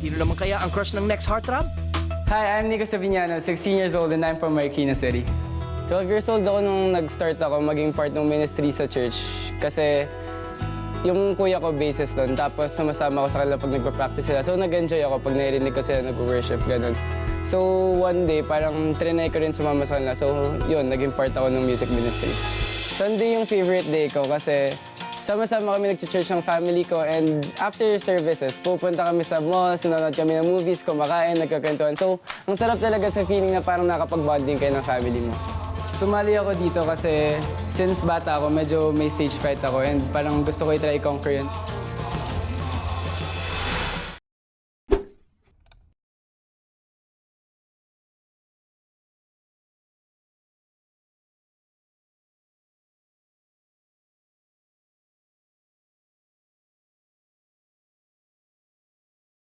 Sino naman kaya ang crush ng next heartthrob? Hi, I'm Nico Savignano, 16 years old and I'm from Marikina City. 12 years old ako nung nag-start ako maging part ng ministry sa church. Kasi yung kuya ko basis doon, tapos sumasama ko sa kanila pag nagpa-practice sila. So nag-enjoy ako pag narinig ko sila nag-worship, ganun. So one day, parang trinay ko rin sumama sa kanila. So yun, naging part ako ng music ministry. Sunday yung favorite day ko kasi sama-sama kami nag-church ng family ko and after services, pupunta kami sa malls, nanonood kami ng movies, kumakain, nagkakwentuhan. So ang sarap talaga sa feeling na parang nakapag-bonding kayo ng family mo. Sumali ako dito kasi since bata ako, medyo may stage fright ako and parang gusto ko i-try conquer yun.